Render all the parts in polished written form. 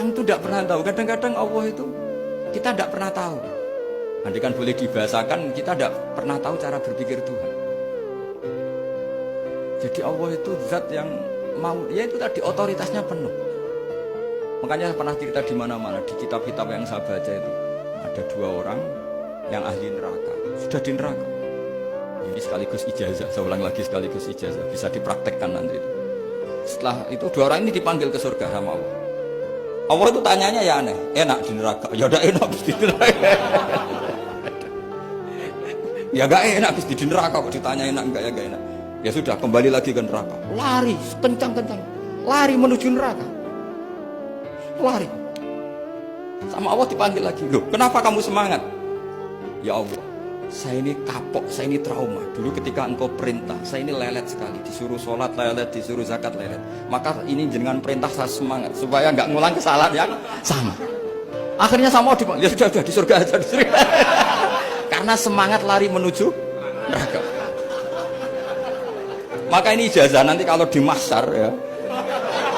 Orang itu tidak pernah tahu. Kadang-kadang Allah itu kita tidak pernah tahu. Andai kan boleh dibahasakan, kita tidak pernah tahu cara berpikir Tuhan. Jadi Allah itu zat yang mau, ya itu tadi otoritasnya penuh. Makanya pernah cerita di mana-mana di kitab-kitab yang saya baca itu ada 2 orang yang ahli neraka, sudah di neraka. Ini sekaligus ijazah, saya ulang lagi sekaligus ijazah, bisa dipraktekkan nanti itu. Setelah itu 2 orang ini dipanggil ke surga sama Allah. Allah itu tanyanya ya aneh, enak di neraka? Ya udah enak di neraka. Ya gak enak di neraka kok ditanya enak enggak, ya gak enak. Ya sudah kembali lagi ke neraka. Lari kencang-kencang, lari menuju neraka. Lari. Sama Allah dipanggil lagi. Loh, kenapa kamu semangat? Ya Allah, saya ini kapok, saya ini trauma. Dulu ketika engkau perintah, saya ini lelet sekali. Disuruh sholat lelet, disuruh zakat lelet. Maka ini dengan perintah saya semangat supaya nggak ngulang kesalahan yang sama. Akhirnya sama Allah dipanggil. Ya sudah di surga aja, di surga. Karena semangat lari menuju neraka. Maka ini ijazah nanti kalau di mahsyar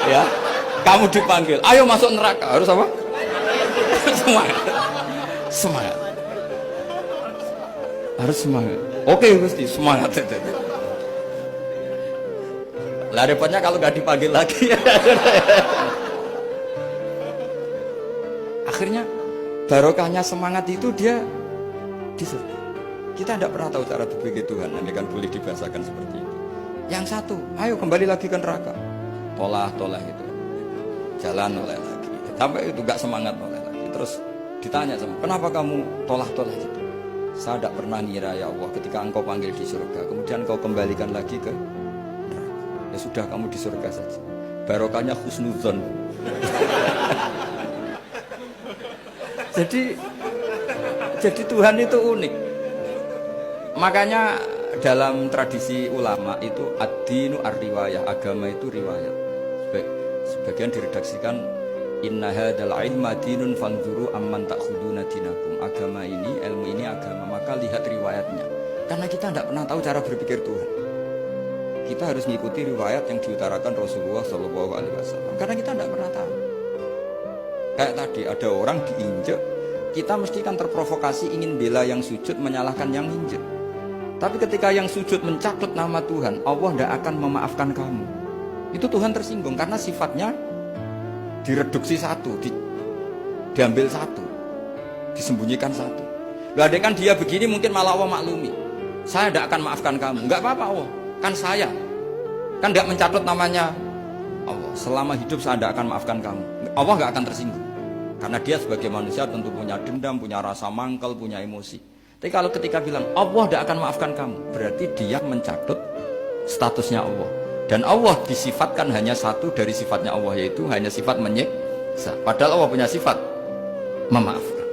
ya, kamu dipanggil, ayo masuk neraka, harus apa? Semangat, semangat, harus semangat. Oke Gusti, semangat. Lah repotnya kalau nggak dipanggil lagi. Akhirnya barokahnya semangat itu dia di surga. Kita tidak pernah tahu cara berpikir Tuhan, nanti kan boleh dibahasakan seperti itu. Yang satu, ayo kembali lagi ke neraka. Tolah itu. Jalan oleh lagi. Sampai itu gak semangat oleh lagi. Terus ditanya sama, kenapa kamu tolah gitu? Saya tidak pernah ngira ya Allah ketika engkau panggil di surga, kemudian engkau kembalikan lagi ke neraka. Ya sudah kamu di surga saja. Barokahnya husnudzon. Jadi Tuhan itu unik. Makanya dalam tradisi ulama itu ad-dinu ar-riwayah, agama itu riwayat. Sebagian diredaksikan inna hadzal ilma dinun fanzuru amman ta'khuduna dinakum. Agama ini, ilmu ini agama, maka lihat riwayatnya. Karena kita tidak pernah tahu cara berpikir Tuhan. Kita harus mengikuti riwayat yang diutarakan Rasulullah SAW. Karena kita tidak pernah tahu. Kayak tadi ada orang diinjek, kita mesti kan terprovokasi ingin bela yang sujud menyalahkan yang injek. Tapi ketika yang sujud mencakup nama Tuhan, Allah tidak akan memaafkan kamu. Itu Tuhan tersinggung karena sifatnya direduksi satu, diambil satu, disembunyikan satu. Loh, ada kan dia begini mungkin malah Allah maklumi. Saya tidak akan maafkan kamu. Enggak apa-apa Allah, kan saya. Kan tidak mencatat namanya Allah. Selama hidup saya tidak akan maafkan kamu. Allah nggak akan tersinggung. Karena dia sebagai manusia tentu punya dendam, punya rasa mangkel, punya emosi. Tapi kalau ketika bilang Allah tidak akan maafkan kamu, berarti dia mencatut statusnya Allah. Dan Allah disifatkan hanya satu dari sifatnya Allah, yaitu hanya sifat menyiksa. Padahal Allah punya sifat memaafkan.